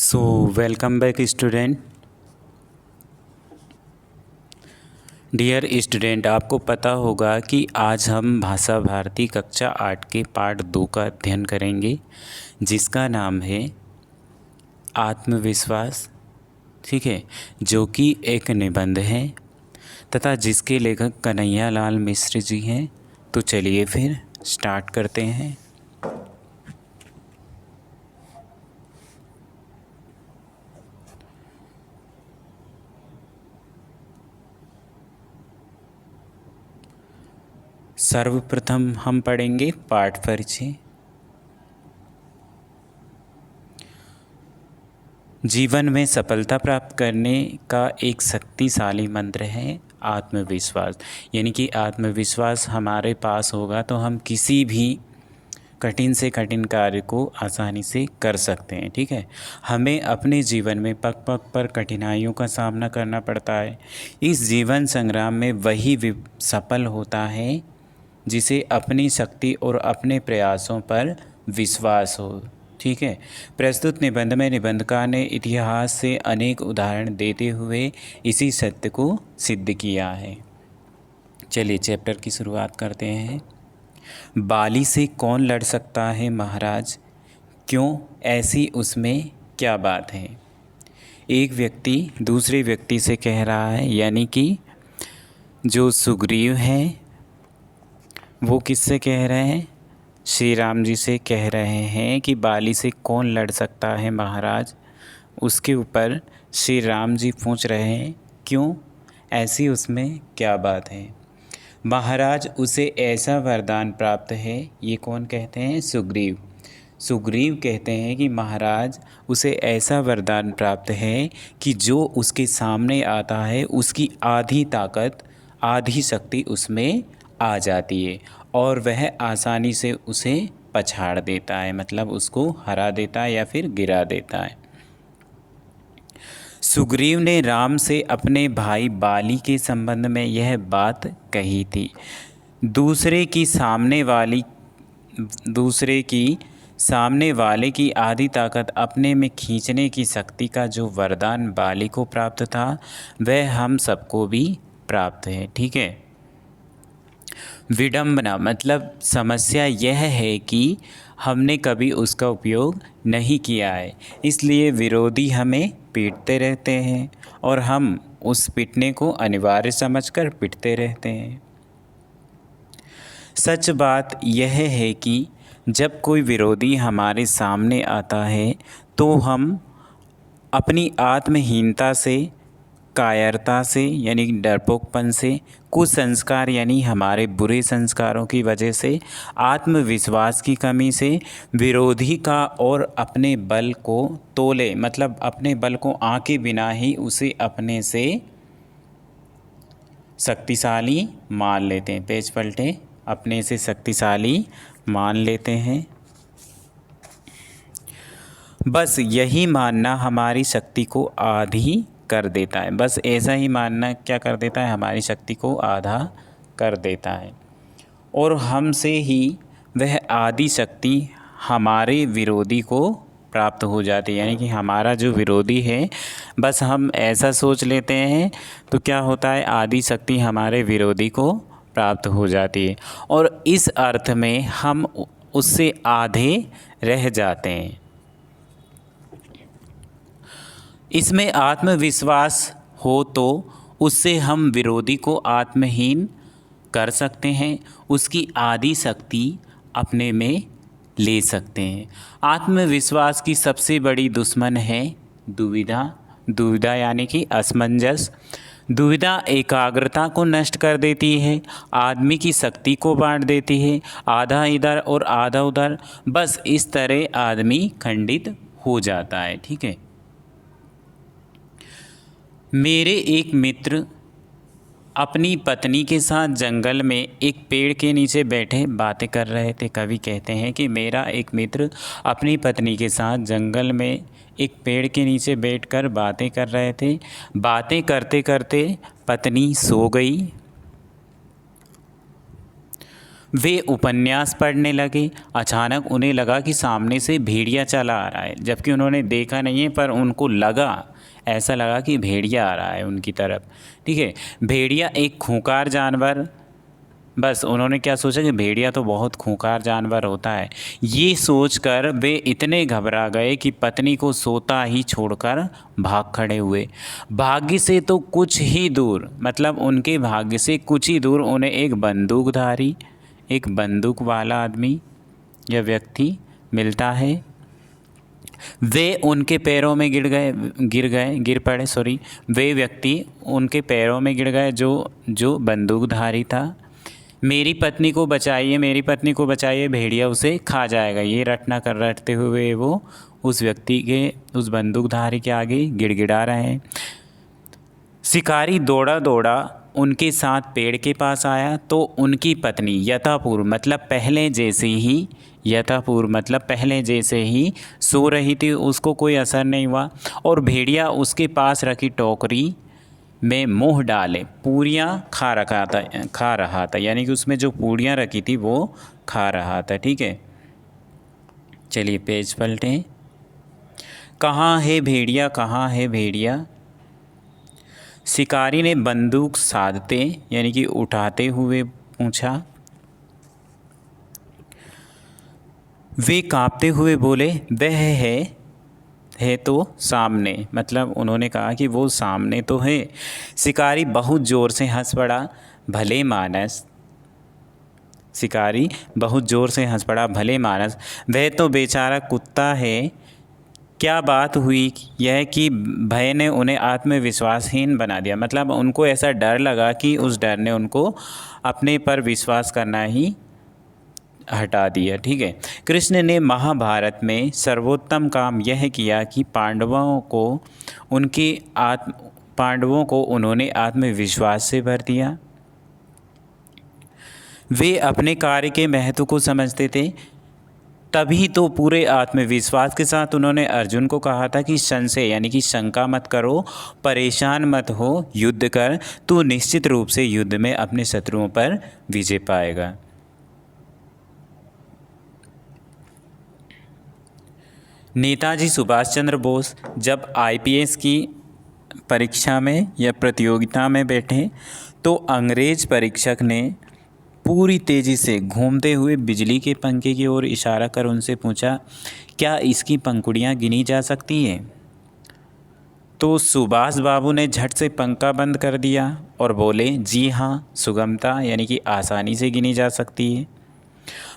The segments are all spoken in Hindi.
सो welcome back student. Dear student, आपको पता होगा कि आज हम भाषा भारती कक्षा 8 के पार्ट 2 का अध्ययन करेंगे, जिसका नाम है आत्मविश्वास। ठीक है, जो कि एक निबंध है तथा जिसके लेखक कन्हैयालाल मिश्र जी हैं। तो चलिए फिर स्टार्ट करते हैं। सर्वप्रथम हम पढ़ेंगे पाठ परिचय। जीवन में सफलता प्राप्त करने का एक शक्तिशाली मंत्र है आत्मविश्वास। यानी कि आत्मविश्वास हमारे पास होगा तो हम किसी भी कठिन से कठिन कार्य को आसानी से कर सकते हैं। ठीक है, हमें अपने जीवन में पग पग पर कठिनाइयों का सामना करना पड़ता है। इस जीवन संग्राम में वही सफल होता है जिसे अपनी शक्ति और अपने प्रयासों पर विश्वास हो। ठीक है, प्रस्तुत निबंध में निबंधकार ने इतिहास से अनेक उदाहरण देते हुए इसी सत्य को सिद्ध किया है। चलिए चैप्टर की शुरुआत करते हैं। बाली से कौन लड़ सकता है महाराज, क्यों ऐसी उसमें क्या बात है। एक व्यक्ति दूसरे व्यक्ति से कह रहा है, यानी कि जो सुग्रीव हैं वो किससे कह रहे हैं, श्री राम जी से कह रहे हैं कि बाली से कौन लड़ सकता है महाराज। उसके ऊपर श्री राम जी पूछ रहे हैं, क्यों ऐसी उसमें क्या बात है। महाराज, उसे ऐसा वरदान प्राप्त है। ये कौन कहते हैं, सुग्रीव। सुग्रीव कहते हैं कि महाराज, उसे ऐसा वरदान प्राप्त है कि जो उसके सामने आता है उसकी आधी ताकत आधी शक्ति उसमें आ जाती है और वह आसानी से उसे पछाड़ देता है, मतलब उसको हरा देता है या फिर गिरा देता है। सुग्रीव ने राम से अपने भाई बाली के संबंध में यह बात कही थी। दूसरे की सामने वाले की आधी ताकत अपने में खींचने की शक्ति का जो वरदान बाली को प्राप्त था वह हम सबको भी प्राप्त है। ठीक है, विडंबना मतलब समस्या यह है कि हमने कभी उसका उपयोग नहीं किया है, इसलिए विरोधी हमें पीटते रहते हैं और हम उस पीटने को अनिवार्य समझकर पीटते रहते हैं। सच बात यह है कि जब कोई विरोधी हमारे सामने आता है तो हम अपनी आत्महीनता से, कायरता से यानी डरपोकपन से, कुसंस्कार यानी हमारे बुरे संस्कारों की वजह से, आत्मविश्वास की कमी से विरोधी का और अपने बल को तोले मतलब अपने बल को आंके बिना ही उसे अपने से शक्तिशाली मान लेते हैं। पेज पलटे, अपने से शक्तिशाली मान लेते हैं। बस यही मानना हमारी शक्ति को आधी कर देता है। बस ऐसा ही मानना क्या कर देता है, हमारी शक्ति को आधा कर देता है और हमसे ही वह आधी शक्ति हमारे विरोधी को प्राप्त हो जाती है। यानी कि हमारा जो विरोधी है, बस हम ऐसा सोच लेते हैं तो क्या होता है, आधी शक्ति हमारे विरोधी को प्राप्त हो जाती है और इस अर्थ में हम उससे आधे रह जाते हैं। इसमें आत्मविश्वास हो तो उससे हम विरोधी को आत्महीन कर सकते हैं, उसकी आधी शक्ति अपने में ले सकते हैं। आत्मविश्वास की सबसे बड़ी दुश्मन है दुविधा। दुविधा यानी कि असमंजस। दुविधा एकाग्रता को नष्ट कर देती है, आदमी की शक्ति को बांट देती है, आधा इधर और आधा उधर। बस इस तरह आदमी खंडित हो जाता है। ठीक है, मेरे एक मित्र अपनी पत्नी के साथ जंगल में एक पेड़ के नीचे बैठे बातें कर रहे थे। कवि कहते हैं कि मेरा एक मित्र अपनी पत्नी के साथ जंगल में एक पेड़ के नीचे बैठकर बातें कर रहे थे। बातें करते करते पत्नी सो गई। वे उपन्यास पढ़ने लगे। अचानक उन्हें लगा कि सामने से भेड़िया चला आ रहा है, जबकि उन्होंने देखा नहीं है, पर उनको ऐसा लगा कि भेड़िया आ रहा है उनकी तरफ। ठीक है, भेड़िया एक खूंखार जानवर, बस उन्होंने क्या सोचा कि भेड़िया तो बहुत खूंखार जानवर होता है। ये सोचकर वे इतने घबरा गए कि पत्नी को सोता ही छोड़कर भाग खड़े हुए। भाग्य से तो कुछ ही दूर, मतलब उनके भाग्य से कुछ ही दूर उन्हें एक बंदूक वाला आदमी या व्यक्ति मिलता है। वे उनके पैरों में गिर पड़े। वे व्यक्ति उनके पैरों में गिर गए जो बंदूकधारी था। मेरी पत्नी को बचाइए, भेड़िया उसे खा जाएगा। ये रटते हुए वो उस बंदूकधारी के आगे गिड़गिड़ा रहे हैं। शिकारी दौड़ा उनके साथ पेड़ के पास आया तो उनकी पत्नी यथापूर्व मतलब पहले जैसे ही सो रही थी। उसको कोई असर नहीं हुआ और भेड़िया उसके पास रखी टोकरी में मुंह डाले पूरियाँ खा रहा था, यानी कि उसमें जो पूरियाँ रखी थी वो खा रहा था। ठीक है, चलिए पेज पलटें। कहाँ है भेड़िया? शिकारी ने बंदूक साधते यानी कि उठाते हुए पूछा। वे कांपते हुए बोले, वह है तो सामने, मतलब उन्होंने कहा कि वो सामने तो है। शिकारी बहुत ज़ोर से हंस पड़ा। भले मानस, वह तो बेचारा कुत्ता है। क्या बात हुई यह कि भय ने उन्हें आत्मविश्वासहीन बना दिया, मतलब उनको ऐसा डर लगा कि उस डर ने उनको अपने पर विश्वास करना ही हटा दिया। ठीक है, कृष्ण ने महाभारत में सर्वोत्तम काम यह किया कि पांडवों को उन्होंने आत्मविश्वास से भर दिया। वे अपने कार्य के महत्व को समझते थे, तभी तो पूरे आत्मविश्वास के साथ उन्होंने अर्जुन को कहा था कि संशय यानी कि शंका मत करो, परेशान मत हो, युद्ध कर, तू निश्चित रूप से युद्ध में अपने शत्रुओं पर विजय पाएगा। नेताजी सुभाष चंद्र बोस जब आईपीएस की परीक्षा में या प्रतियोगिता में बैठे तो अंग्रेज परीक्षक ने पूरी तेज़ी से घूमते हुए बिजली के पंखे की ओर इशारा कर उनसे पूछा, क्या इसकी पंखुड़ियाँ गिनी जा सकती हैं? तो सुभाष बाबू ने झट से पंखा बंद कर दिया और बोले, जी हाँ, सुगमता यानी कि आसानी से गिनी जा सकती है।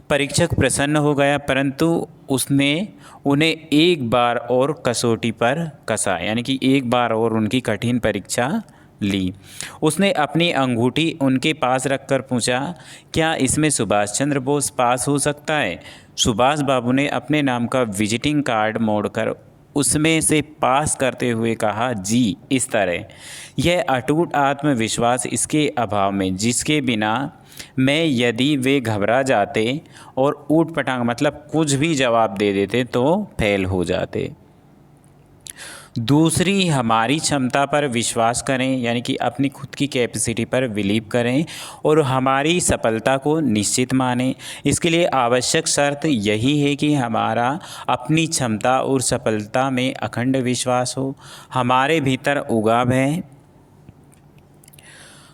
परीक्षक प्रसन्न हो गया, परंतु उसने उन्हें एक बार और कसौटी पर कसा, यानी कि एक बार और उनकी कठिन परीक्षा ली। उसने अपनी अंगूठी उनके पास रखकर पूछा, क्या इसमें सुभाष चंद्र बोस पास हो सकता है? सुभाष बाबू ने अपने नाम का विजिटिंग कार्ड मोड़कर उसमें से पास करते हुए कहा, जी, इस तरह। यह अटूट आत्मविश्वास इसके अभाव में जिसके बिना मैं यदि वे घबरा जाते और ऊट पटांग मतलब कुछ भी जवाब दे देते तो फेल हो जाते। दूसरी, हमारी क्षमता पर विश्वास करें, यानी कि अपनी खुद की कैपेसिटी पर बिलीव करें और हमारी सफलता को निश्चित मानें। इसके लिए आवश्यक शर्त यही है कि हमारा अपनी क्षमता और सफलता में अखंड विश्वास हो। हमारे भीतर उगाव है,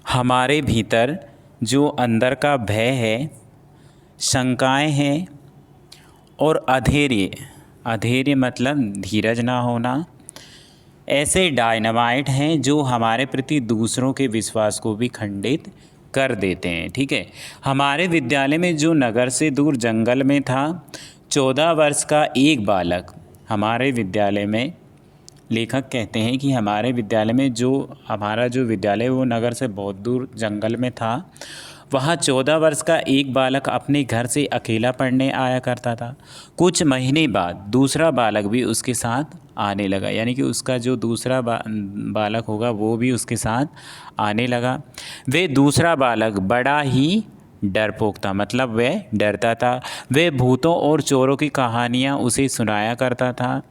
हमारे भीतर जो अंदर का भय है, शंकाएं हैं और अधैर्य मतलब धीरज ना होना, ऐसे डायनामाइट हैं जो हमारे प्रति दूसरों के विश्वास को भी खंडित कर देते हैं। ठीक है, हमारे विद्यालय में जो नगर से दूर जंगल में था, 14 वर्ष का एक बालक, हमारे विद्यालय में लेखक कहते हैं कि हमारे विद्यालय में हमारा जो विद्यालय वो नगर से बहुत दूर जंगल में था, वहाँ 14 वर्ष का एक बालक अपने घर से अकेला पढ़ने आया करता था। कुछ महीने बाद दूसरा बालक भी उसके साथ आने लगा, यानी कि उसका जो दूसरा बालक होगा वो भी उसके साथ आने लगा। वे दूसरा बालक बड़ा ही डरपोक था, मतलब वह डरता था। वह भूतों और चोरों की कहानियाँ उसे सुनाया करता था।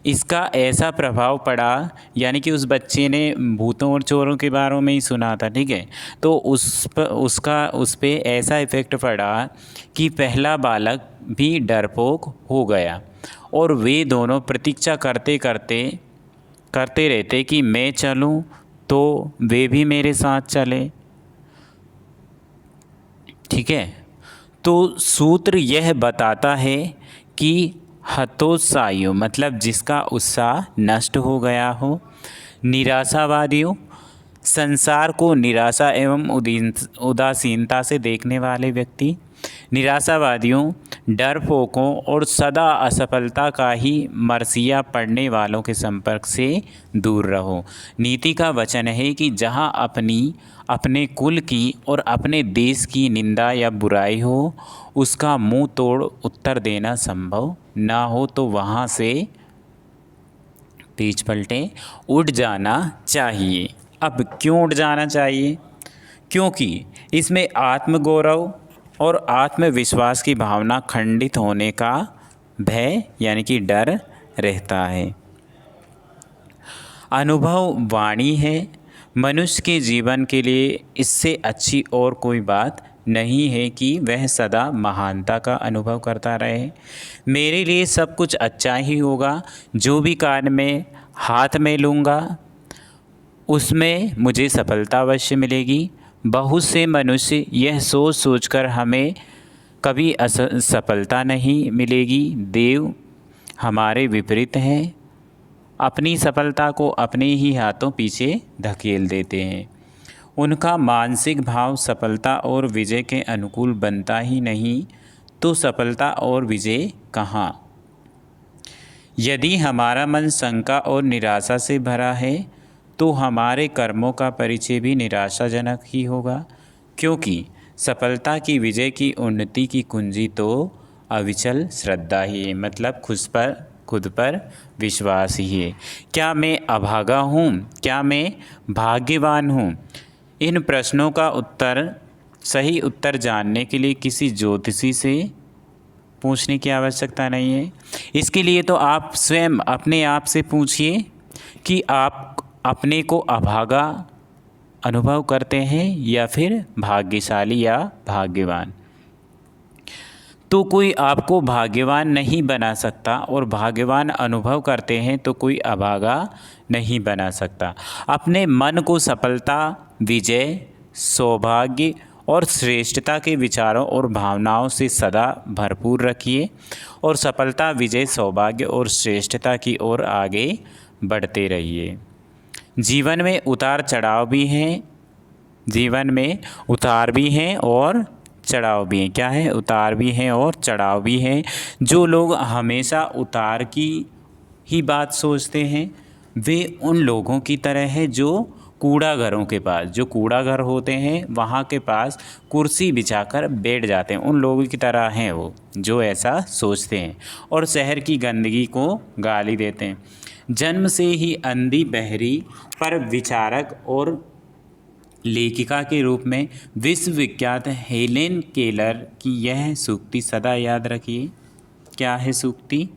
इसका ऐसा प्रभाव पड़ा, यानी कि उस बच्चे ने भूतों और चोरों के बारे में ही सुना था, ठीक है। तो उस पे ऐसा इफ़ेक्ट पड़ा कि पहला बालक भी डरपोक हो गया और वे दोनों प्रतीक्षा करते रहते कि मैं चलूं तो वे भी मेरे साथ चले, ठीक है। तो सूत्र यह बताता है कि हतोत्साहियों मतलब जिसका उत्साह नष्ट हो गया हो, निराशावादियों संसार को निराशा एवं उदासीनता से देखने वाले व्यक्ति, निराशावादियों, डरपोकों और सदा असफलता का ही मरसिया पड़ने वालों के संपर्क से दूर रहो। नीति का वचन है कि जहाँ अपने कुल की और अपने देश की निंदा या बुराई हो, उसका मुंह तोड़ उत्तर देना संभव ना हो तो वहाँ से पीछ पलटे उठ जाना चाहिए। अब क्यों उठ जाना चाहिए? क्योंकि इसमें आत्मगौरव और आत्मविश्वास की भावना खंडित होने का भय यानी कि डर रहता है। अनुभव वाणी है। मनुष्य के जीवन के लिए इससे अच्छी और कोई बात नहीं है कि वह सदा महानता का अनुभव करता रहे। मेरे लिए सब कुछ अच्छा ही होगा, जो भी कार्य मैं हाथ में लूँगा उसमें मुझे सफलता अवश्य मिलेगी। बहुत से मनुष्य यह सोच सोचकर हमें कभी सफलता नहीं मिलेगी। देव हमारे विपरीत हैं, अपनी सफलता को अपने ही हाथों पीछे धकेल देते हैं। उनका मानसिक भाव सफलता और विजय के अनुकूल बनता ही नहीं, तो सफलता और विजय कहाँ? यदि हमारा मन शंका और निराशा से भरा है तो हमारे कर्मों का परिचय भी निराशाजनक ही होगा, क्योंकि सफलता की, विजय की, उन्नति की कुंजी तो अविचल श्रद्धा ही है, मतलब खुद पर विश्वास ही है। क्या मैं अभागा हूँ? क्या मैं भाग्यवान हूँ? इन प्रश्नों का सही उत्तर जानने के लिए किसी ज्योतिषी से पूछने की आवश्यकता नहीं है। इसके लिए तो आप स्वयं अपने आप से पूछिए कि आप अपने को अभागा अनुभव करते हैं या फिर भाग्यशाली या भाग्यवान। तो कोई आपको भाग्यवान नहीं बना सकता और भाग्यवान अनुभव करते हैं तो कोई अभागा नहीं बना सकता। अपने मन को सफलता, विजय, सौभाग्य और श्रेष्ठता के विचारों और भावनाओं से सदा भरपूर रखिए और सफलता, विजय, सौभाग्य और श्रेष्ठता की ओर आगे बढ़ते रहिए। जीवन में उतार चढ़ाव भी हैं, जीवन में उतार भी हैं और चढ़ाव भी हैं। क्या है? उतार भी हैं और चढ़ाव भी हैं। जो लोग हमेशा उतार की ही बात सोचते हैं वे उन लोगों की तरह है जो कूड़ा घरों के पास, जो कूड़ा घर होते हैं वहाँ के पास कुर्सी बिछाकर बैठ जाते हैं, उन लोगों की तरह हैं वो जो ऐसा सोचते हैं और शहर की गंदगी को गाली देते हैं। जन्म से ही अंधी, बहरी, पर विचारक और लेखिका के रूप में विश्वविख्यात हेलेन केलर की यह सूक्ति सदा याद रखिए। क्या है सूक्ति?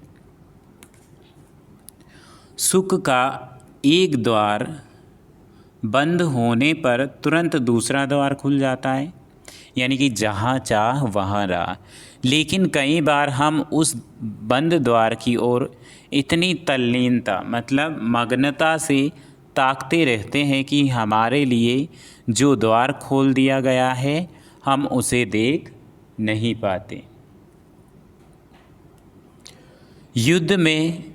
सुख का एक द्वार बंद होने पर तुरंत दूसरा द्वार खुल जाता है, यानी कि जहाँ चाह वहाँ राह। लेकिन कई बार हम उस बंद द्वार की ओर इतनी तल्लीनता मतलब मग्नता से ताकते रहते हैं कि हमारे लिए जो द्वार खोल दिया गया है हम उसे देख नहीं पाते। युद्ध में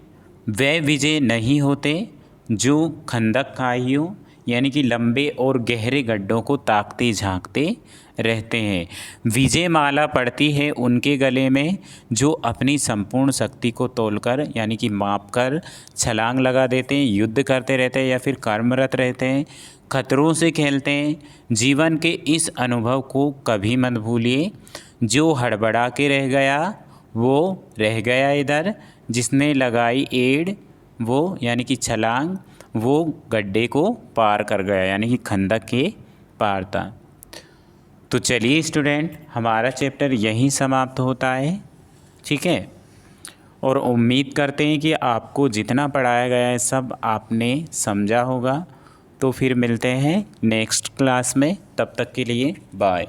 वे विजय नहीं होते जो खंदक खाइयों यानी कि लंबे और गहरे गड्ढों को ताकते झांकते रहते हैं। विजय माला पड़ती है उनके गले में जो अपनी संपूर्ण शक्ति को तोलकर यानी कि मापकर छलांग लगा देते हैं, युद्ध करते रहते हैं या फिर कर्मरत रहते हैं, खतरों से खेलते हैं। जीवन के इस अनुभव को कभी मत भूलिए। जो हड़बड़ा के रह गया वो रह गया इधर, जिसने लगाई एड़ वो यानी कि छलांग वो गड्ढे को पार कर गया यानी कि खंदक के पार था। तो चलिए स्टूडेंट, हमारा चैप्टर यहीं समाप्त होता है, ठीक है। और उम्मीद करते हैं कि आपको जितना पढ़ाया गया है सब आपने समझा होगा। तो फिर मिलते हैं नेक्स्ट क्लास में, तब तक के लिए बाय।